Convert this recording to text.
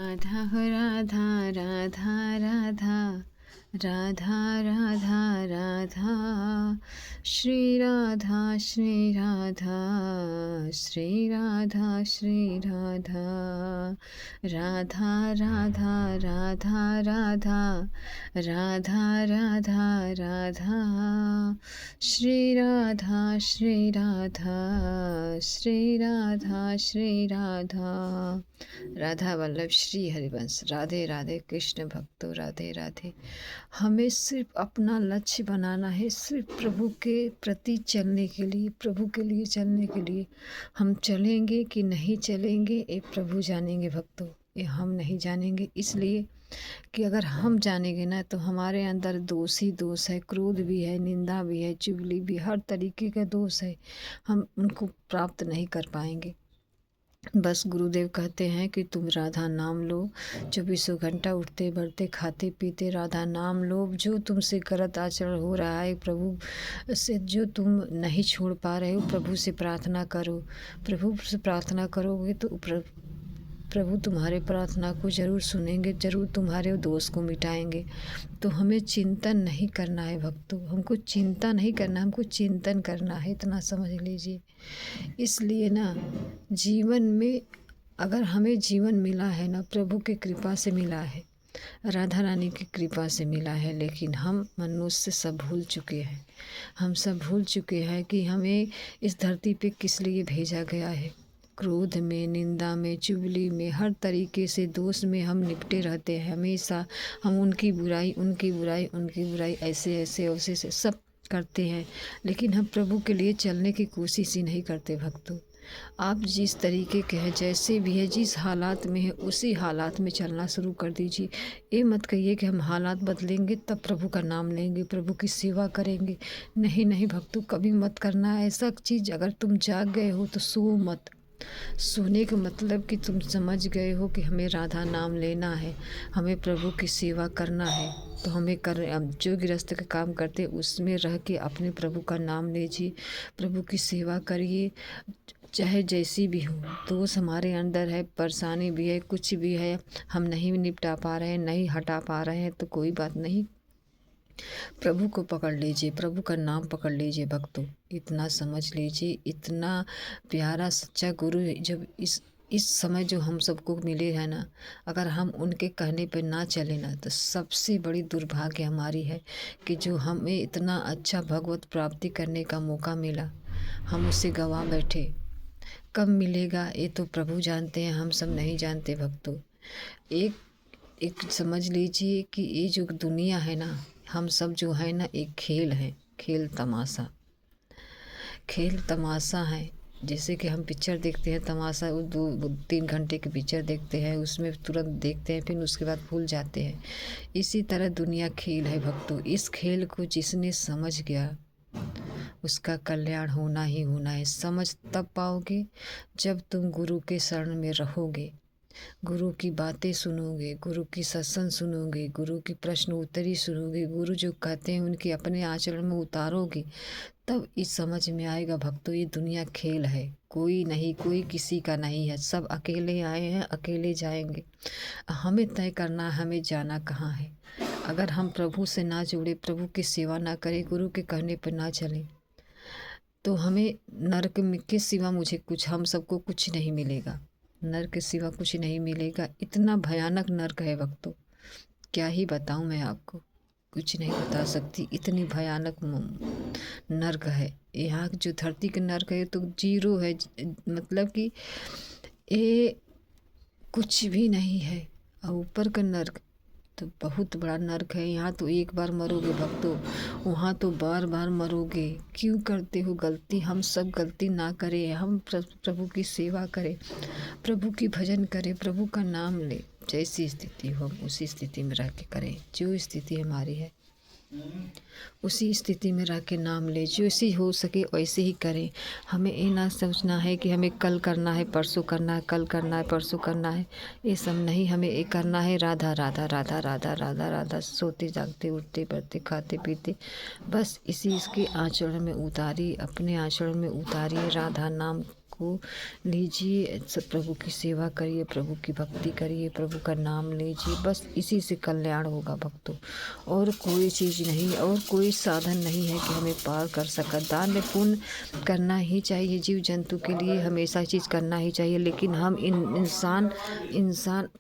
राधा हो राधा राधा राधा राधा राधा राधा श्री राधा श्री राधा श्री राधा श्री राधा राधा राधा राधा राधा राधा राधा राधा श्री राधा श्री राधा श्री राधा श्री राधा। राधा वल्लभ श्री हरिवंश। राधे राधे कृष्ण भक्तों, राधे राधे। हमें सिर्फ अपना लक्ष्य बनाना है, सिर्फ प्रभु के प्रति चलने के लिए, प्रभु के लिए चलने के लिए। हम चलेंगे कि नहीं चलेंगे ये प्रभु जानेंगे भक्तों, ये हम नहीं जानेंगे। इसलिए कि अगर हम जानेंगे ना तो हमारे अंदर दोष ही दोष है, क्रोध भी है, निंदा भी है, चुगली भी, हर तरीके का दोष है। हम उनको प्राप्त नहीं कर पाएंगे। बस गुरुदेव कहते हैं कि तुम राधा नाम लो, 24 घंटा उठते बैठते खाते पीते राधा नाम लो। जो तुमसे गलत आचरण हो रहा है प्रभु से, जो तुम नहीं छोड़ पा रहे हो, प्रभु से प्रार्थना करो। प्रभु से प्रार्थना करोगे तो प्रभु तुम्हारे प्रार्थना को ज़रूर सुनेंगे, ज़रूर तुम्हारे दोष को मिटाएंगे। तो हमें चिंतन नहीं करना है भक्तों, हमको चिंता नहीं करना, हमको चिंतन करना है, इतना समझ लीजिए। इसलिए ना जीवन में अगर हमें जीवन मिला है ना, प्रभु की कृपा से मिला है, राधा रानी की कृपा से मिला है। लेकिन हम मनुष्य सब भूल चुके हैं, हम सब भूल चुके हैं कि हमें इस धरती पे किस लिए भेजा गया है। क्रोध में, निंदा में, चुगली में, हर तरीके से दोष में हम निपटे रहते हैं हमेशा। हम उनकी बुराई उनकी बुराई उनकी बुराई ऐसे ऐसे वैसे से सब करते हैं, लेकिन हम प्रभु के लिए चलने की कोशिश ही नहीं करते भक्तों। आप जिस तरीके के हैं, जैसे भी है, जिस हालात में है, उसी हालात में चलना शुरू कर दीजिए। ये मत कहिए कि हम हालात बदलेंगे तब प्रभु का नाम लेंगे, प्रभु की सेवा करेंगे। नहीं नहीं भक्तों, कभी मत करना ऐसा चीज़। अगर तुम जाग गए हो तो सो मत। सोने का मतलब कि तुम समझ गए हो कि हमें राधा नाम लेना है, हमें प्रभु की सेवा करना है, तो हमें अब जो गृहस्थ का काम करते उसमें रह के अपने प्रभु का नाम लीजिए, प्रभु की सेवा करिए। चाहे जैसी भी हो, दोष हमारे अंदर है, परेशानी भी है, कुछ भी है, हम नहीं निपटा पा रहे हैं, नहीं हटा पा रहे हैं, तो कोई बात नहीं, प्रभु को पकड़ लीजिए, प्रभु का नाम पकड़ लीजिए भक्तों। इतना समझ लीजिए, इतना प्यारा सच्चा गुरु जब इस समय जो हम सबको मिले हैं ना, अगर हम उनके कहने पर ना चले ना, तो सबसे बड़ी दुर्भाग्य हमारी है कि जो हमें इतना अच्छा भगवत प्राप्ति करने का मौका मिला, हम उसे गवा बैठे। कब मिलेगा ये तो प्रभु जानते हैं, हम सब नहीं जानते भक्तों। एक समझ लीजिए कि ये जो दुनिया है ना, हम सब जो है ना, एक खेल है, खेल तमाशा, खेल तमाशा है। जैसे कि हम पिक्चर देखते हैं, तमाशा 2-3 घंटे की पिक्चर देखते हैं, उसमें तुरंत देखते हैं, फिर उसके बाद भूल जाते हैं। इसी तरह दुनिया खेल है भक्तों। इस खेल को जिसने समझ गया उसका कल्याण होना ही होना है। समझ तब पाओगे जब तुम गुरु के शरण में रहोगे, गुरु की बातें सुनोगे, गुरु की सत्संग सुनोगे, गुरु की प्रश्न उत्तरी सुनोगे, गुरु जो कहते हैं उनके अपने आचरण में उतारोगे, तब इस समझ में आएगा भक्तों ये दुनिया खेल है, कोई नहीं, कोई किसी का नहीं है, सब अकेले आए हैं, अकेले जाएंगे। हमें तय करना है हमें जाना कहाँ है। अगर हम प्रभु से ना जुड़े, प्रभु की सेवा ना करें, गुरु के कहने पर ना चलें, तो हमें नरक के सिवा मुझे कुछ, हम सबको कुछ नहीं मिलेगा, नरक के सिवा कुछ नहीं मिलेगा। इतना भयानक नरक है भक्तों, क्या ही बताऊं मैं आपको, कुछ नहीं बता सकती, इतनी भयानक नरक है। यहाँ जो धरती के नरक है तो जीरो है, मतलब कि ये कुछ भी नहीं है। और ऊपर का नरक तो बहुत बड़ा नरक है। यहाँ तो एक बार मरोगे भक्तों, वहाँ तो बार बार मरोगे। क्यों करते हो गलती? हम सब गलती ना करें, हम प्रभु की सेवा करें, प्रभु की भजन करें, प्रभु का नाम ले। जैसी स्थिति हो हम उसी स्थिति में रह के करें, जो स्थिति हमारी है उसी स्थिति में रह के नाम ले, जैसी हो सके वैसे ही करें। हमें ये ना सोचना है कि हमें कल करना है, परसों करना है, कल करना है, परसों करना है, ये सब नहीं। हमें ये करना है राधा राधा राधा राधा राधा राधा, सोते जागते उठते बैठते खाते पीते, बस इसी इसके आचरण में उतारिए, अपने आचरण में उतारिए राधा नाम को लीजिए, सब प्रभु की सेवा करिए, प्रभु की भक्ति करिए, प्रभु का नाम लीजिए, बस इसी से कल्याण होगा भक्तों। और कोई चीज़ नहीं, और कोई साधन नहीं है कि हमें पार कर सका। दान पुण्य करना ही चाहिए, जीव जंतु के लिए हमेशा चीज़ करना ही चाहिए, लेकिन हम इंसान